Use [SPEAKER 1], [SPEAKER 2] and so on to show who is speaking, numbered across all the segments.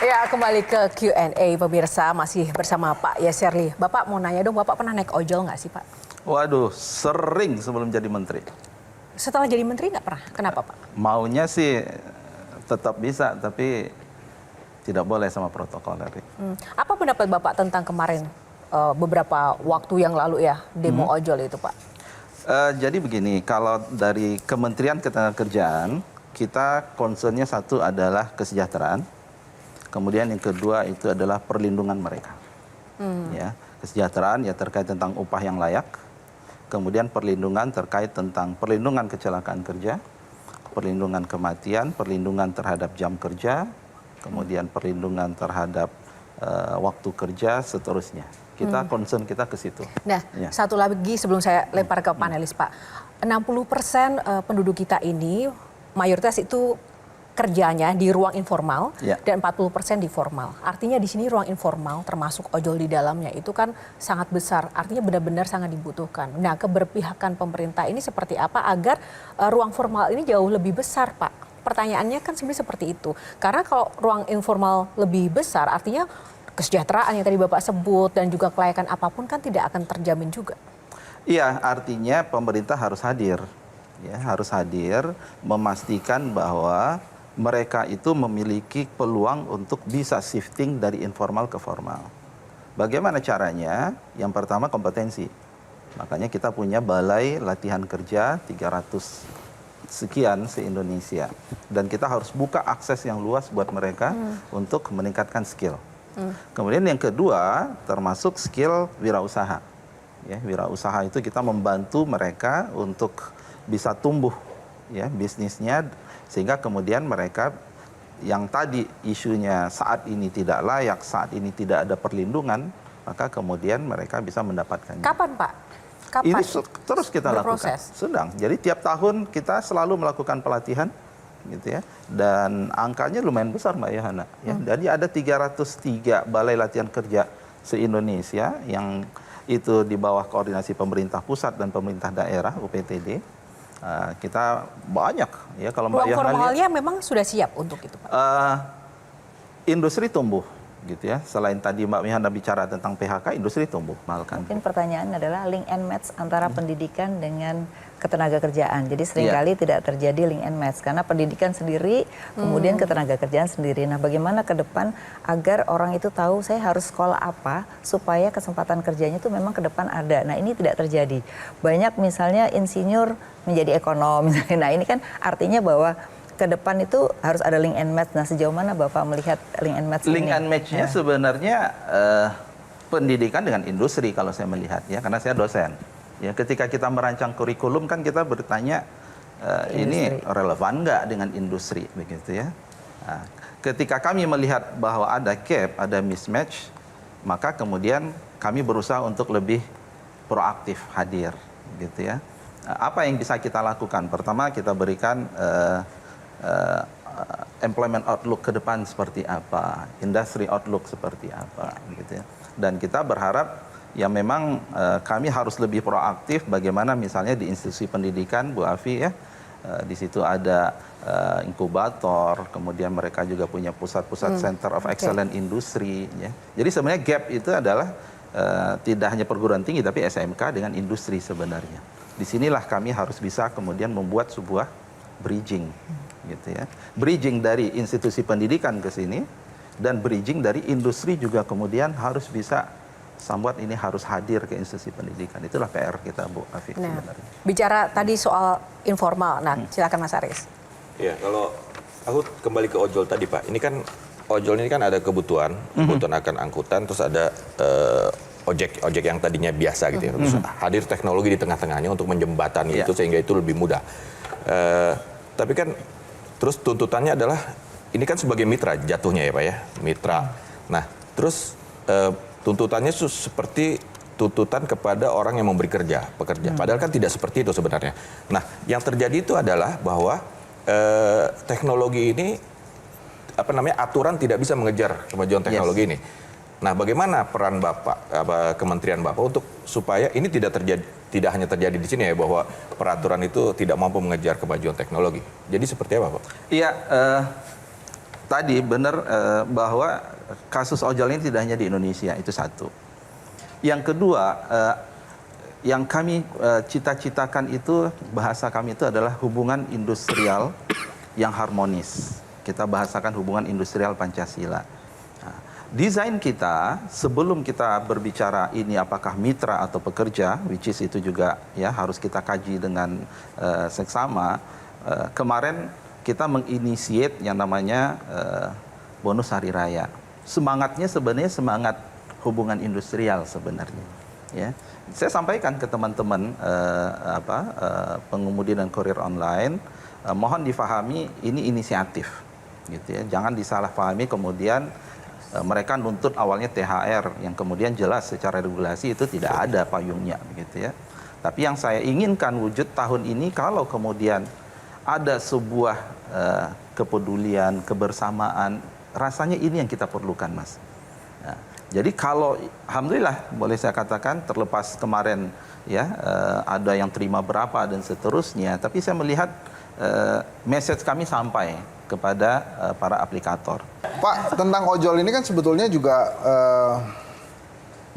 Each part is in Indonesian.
[SPEAKER 1] Ya, kembali ke Q&A pemirsa, masih bersama Pak Yaserli. Bapak mau nanya dong, Bapak pernah naik ojol nggak sih, Pak?
[SPEAKER 2] Waduh, sering sebelum jadi menteri.
[SPEAKER 1] Setelah jadi menteri nggak pernah? Kenapa, Pak?
[SPEAKER 2] Maunya sih tetap bisa, tapi tidak boleh sama protokol tadi.
[SPEAKER 1] Apa pendapat Bapak tentang kemarin beberapa waktu yang lalu ya, demo ojol itu, Pak?
[SPEAKER 2] Jadi begini, kalau dari Kementerian Ketenagakerjaan, kita concernnya satu adalah kesejahteraan, kemudian yang kedua itu adalah perlindungan mereka. Ya, kesejahteraan ya terkait tentang upah yang layak, kemudian perlindungan terkait tentang perlindungan kecelakaan kerja, perlindungan kematian, perlindungan terhadap jam kerja, kemudian perlindungan terhadap waktu kerja, seterusnya. Kita concern kita ke situ.
[SPEAKER 1] Nah,
[SPEAKER 2] Ya.
[SPEAKER 1] satu lagi sebelum saya lempar ke panelis, Pak. 60% penduduk kita ini mayoritas itu kerjanya di ruang informal dan 40% di formal. Artinya di sini ruang informal termasuk ojol di dalamnya itu kan sangat besar. Artinya benar-benar sangat dibutuhkan. Nah, keberpihakan pemerintah ini seperti apa agar ruang formal ini jauh lebih besar, Pak? Pertanyaannya kan sebenarnya seperti itu. Karena kalau ruang informal lebih besar artinya kesejahteraan yang tadi Bapak sebut dan juga kelayakan apapun kan tidak akan terjamin juga.
[SPEAKER 2] Iya, artinya pemerintah harus hadir. Ya, harus hadir memastikan bahwa mereka itu memiliki peluang untuk bisa shifting dari informal ke formal. Bagaimana caranya? Yang pertama kompetensi. Makanya kita punya balai latihan kerja 300 sekian se-Indonesia. Dan kita harus buka akses yang luas buat mereka untuk meningkatkan skill. Kemudian yang kedua termasuk skill wirausaha. Ya, wirausaha itu kita membantu mereka untuk bisa tumbuh ya bisnisnya, sehingga kemudian mereka yang tadi isunya saat ini tidak layak, saat ini tidak ada perlindungan, maka kemudian mereka bisa mendapatkannya.
[SPEAKER 1] Kapan, Pak? Kapan?
[SPEAKER 2] Ini terus kita lakukan. Sedang. Jadi tiap tahun kita selalu melakukan pelatihan, gitu ya. Dan angkanya lumayan besar, Mbak Yohana. Ya. Jadi ada 303 balai latihan kerja se-Indonesia yang itu di bawah koordinasi pemerintah pusat dan pemerintah daerah (UPTD). Kita banyak ya kalau Mbak Yohana
[SPEAKER 1] formalnya memang sudah siap untuk itu, Pak.
[SPEAKER 2] Industri tumbuh gitu ya. Selain tadi Mbak Yohana bicara tentang PHK, industri tumbuh.
[SPEAKER 3] Mungkin pertanyaan adalah link and match antara pendidikan dengan ketenagakerjaan. Jadi seringkali tidak terjadi link and match karena pendidikan sendiri, kemudian ketenagakerjaan sendiri. Nah, bagaimana ke depan agar orang itu tahu saya harus sekolah apa supaya kesempatan kerjanya itu memang ke depan ada. Nah, ini tidak terjadi. Banyak misalnya insinyur menjadi ekonom misalnya. Nah, ini kan artinya bahwa ke depan itu harus ada link and match. Nah, sejauh mana Bapak melihat link and match ini?
[SPEAKER 2] Link and match-nya sebenarnya pendidikan dengan industri kalau saya melihat ya, karena saya dosen. Ya, ketika kita merancang kurikulum kan kita bertanya ini relevan nggak dengan industri begitu ya. Nah, ketika kami melihat bahwa ada gap, ada mismatch, maka kemudian kami berusaha untuk lebih proaktif hadir gitu ya. Apa yang bisa kita lakukan? Pertama kita berikan employment outlook ke depan seperti apa, industry outlook seperti apa gitu ya. Dan kita berharap ya memang kami harus lebih proaktif bagaimana misalnya di institusi pendidikan Bu Afi ya, di situ ada inkubator, kemudian mereka juga punya pusat-pusat center of excellence industri ya. Jadi sebenarnya gap itu adalah tidak hanya perguruan tinggi tapi SMK dengan industri sebenarnya. Disinilah kami harus bisa kemudian membuat sebuah bridging gitu ya. Bridging dari institusi pendidikan ke sini dan bridging dari industri juga kemudian harus bisa sambuat ini harus hadir ke institusi pendidikan. Itulah PR kita, Bu Afi.
[SPEAKER 1] Nah, bicara tadi soal informal, nah silakan Mas Aris.
[SPEAKER 4] Ya, kalau aku kembali ke ojol tadi Pak, ini kan ojol ini kan ada kebutuhan akan angkutan, terus ada ojek yang tadinya biasa gitu ya, terus hadir teknologi di tengah-tengahnya untuk menjembatani itu sehingga itu lebih mudah. Tapi kan terus tuntutannya adalah ini kan sebagai mitra jatuhnya ya Pak ya, mitra. Nah, terus tuntutannya seperti tuntutan kepada orang yang memberi pekerja. Padahal kan tidak seperti itu sebenarnya. Nah, yang terjadi itu adalah bahwa teknologi ini aturan tidak bisa mengejar kemajuan teknologi ini. Nah, bagaimana peran Bapak, Kementerian Bapak untuk supaya ini tidak hanya terjadi di sini ya, bahwa peraturan itu tidak mampu mengejar kemajuan teknologi. Jadi seperti apa, Pak?
[SPEAKER 2] Iya, tadi benar bahwa kasus ojol ini tidak hanya di Indonesia, itu satu. Yang kedua, yang kami cita-citakan itu, bahasa kami itu adalah hubungan industrial yang harmonis. Kita bahasakan hubungan industrial Pancasila. Nah, desain kita sebelum kita berbicara ini apakah mitra atau pekerja, which is itu juga ya harus kita kaji dengan seksama. Kemarin kita menginisiate yang namanya bonus hari raya. Semangatnya sebenarnya semangat hubungan industrial sebenarnya. Ya, saya sampaikan ke teman-teman pengemudi dan kurir online, mohon difahami ini inisiatif, gitu ya. Jangan disalahpahami kemudian mereka nuntut awalnya THR yang kemudian jelas secara regulasi itu tidak ada payungnya, gitu ya. Tapi yang saya inginkan wujud tahun ini kalau kemudian ada sebuah kepedulian, kebersamaan, rasanya ini yang kita perlukan, Mas. Nah, jadi kalau alhamdulillah boleh saya katakan terlepas kemarin ya ada yang terima berapa dan seterusnya, tapi saya melihat message kami sampai kepada para aplikator.
[SPEAKER 5] Pak, tentang ojol ini kan sebetulnya juga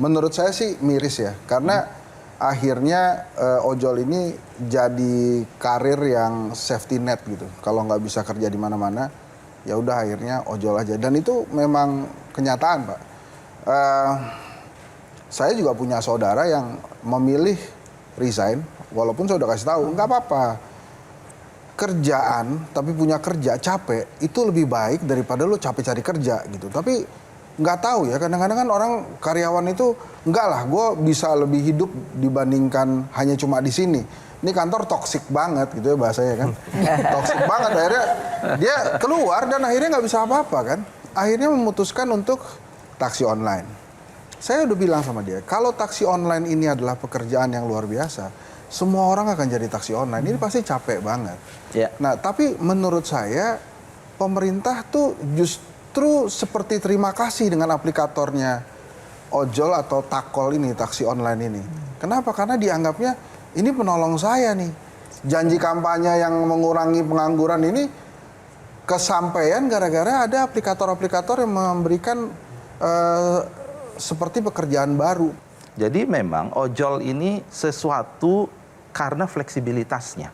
[SPEAKER 5] menurut saya sih miris ya, karena akhirnya ojol ini jadi karir yang safety net gitu. Kalau nggak bisa kerja di mana-mana, ya udah akhirnya ojol aja. Dan itu memang kenyataan, Pak. Saya juga punya saudara yang memilih resign, walaupun saya udah kasih tahu, nggak apa-apa. Kerjaan, tapi punya kerja capek, itu lebih baik daripada lo capek cari kerja gitu. Tapi nggak tahu ya, kadang-kadang kan orang karyawan itu, enggak lah, gue bisa lebih hidup dibandingkan hanya cuma di sini. Ini kantor toksik banget gitu ya bahasanya kan. Toksik banget, akhirnya dia keluar dan akhirnya nggak bisa apa-apa kan. Akhirnya memutuskan untuk taksi online. Saya udah bilang sama dia, kalau taksi online ini adalah pekerjaan yang luar biasa, semua orang akan jadi taksi online. Ini pasti capek banget.
[SPEAKER 2] Ya.
[SPEAKER 5] Nah, tapi menurut saya pemerintah tuh justru seperti terima kasih dengan aplikatornya ojol atau takol ini, taksi online ini. Kenapa? Karena dianggapnya ini penolong saya nih. Janji kampanye yang mengurangi pengangguran ini kesampaian gara-gara ada aplikator-aplikator yang memberikan seperti pekerjaan baru.
[SPEAKER 2] Jadi memang ojol ini sesuatu karena fleksibilitasnya.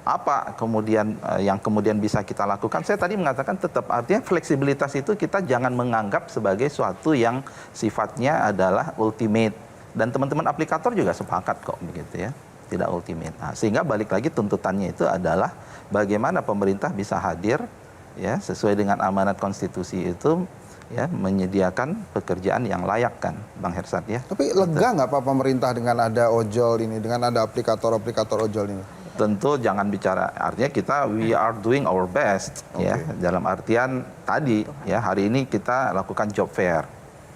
[SPEAKER 2] Apa kemudian yang kemudian bisa kita lakukan? Saya tadi mengatakan tetap artinya fleksibilitas itu kita jangan menganggap sebagai suatu yang sifatnya adalah ultimate. Dan teman-teman aplikator juga sepakat kok begitu ya, tidak ultimate. Nah, sehingga balik lagi tuntutannya itu adalah bagaimana pemerintah bisa hadir ya sesuai dengan amanat konstitusi itu ya menyediakan pekerjaan yang layak kan, Bang Hersat ya.
[SPEAKER 5] Tapi lega nggak Pak pemerintah dengan ada ojol ini, dengan ada aplikator-aplikator ojol ini?
[SPEAKER 2] Tentu jangan bicara, artinya kita we are doing our best ya, dalam artian tadi ya hari ini kita lakukan job fair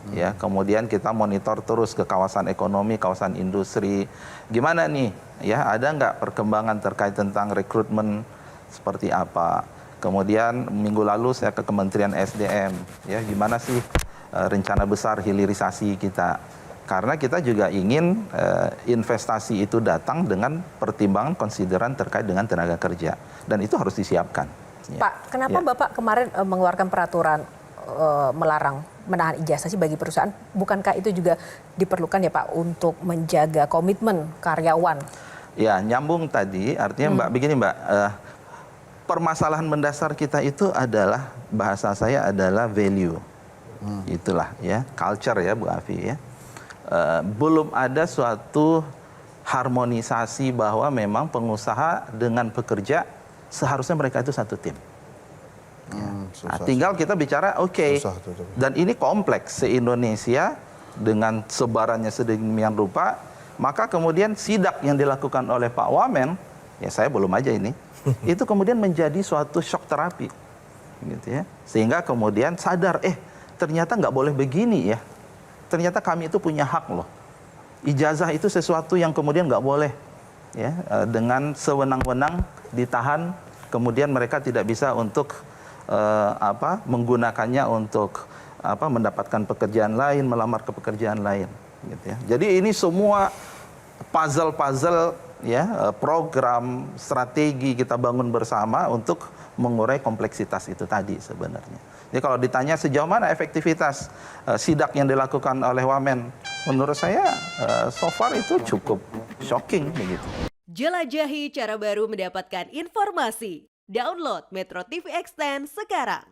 [SPEAKER 2] ya, kemudian kita monitor terus ke kawasan ekonomi, kawasan industri, gimana nih ya, ada nggak perkembangan terkait tentang rekrutmen seperti apa. Kemudian minggu lalu saya ke Kementerian SDM ya, gimana sih rencana besar hilirisasi kita. Karena kita juga ingin investasi itu datang dengan pertimbangan konsideran terkait dengan tenaga kerja. Dan itu harus disiapkan.
[SPEAKER 1] Pak, kenapa Bapak kemarin mengeluarkan peraturan melarang menahan ijazah sih bagi perusahaan? Bukankah itu juga diperlukan ya Pak untuk menjaga komitmen karyawan? Ya,
[SPEAKER 2] nyambung tadi, artinya Mbak, begini Mbak, permasalahan mendasar kita itu adalah, bahasa saya adalah value. Itulah ya, culture ya Bu Afi ya. Belum ada suatu harmonisasi bahwa memang pengusaha dengan pekerja seharusnya mereka itu satu tim. Nah, tinggal kita bicara dan ini kompleks se-Indonesia dengan sebarannya sedemikian rupa, maka kemudian sidak yang dilakukan oleh Pak Wamen, ya saya belum aja ini, itu kemudian menjadi suatu shock terapi, gitu ya, sehingga kemudian sadar, ternyata nggak boleh begini ya. Ternyata kami itu punya hak loh. Ijazah itu sesuatu yang kemudian nggak boleh ya dengan sewenang-wenang ditahan, kemudian mereka tidak bisa untuk menggunakannya untuk mendapatkan pekerjaan lain, melamar ke pekerjaan lain gitu ya. Jadi ini semua puzzle ya, program strategi kita bangun bersama untuk mengurai kompleksitas itu tadi sebenarnya. Jadi kalau ditanya sejauh mana efektivitas sidak yang dilakukan oleh Wamen, menurut saya so far itu cukup shocking begitu.
[SPEAKER 6] Jelajahi cara baru mendapatkan informasi. Download Metro TV Extend sekarang.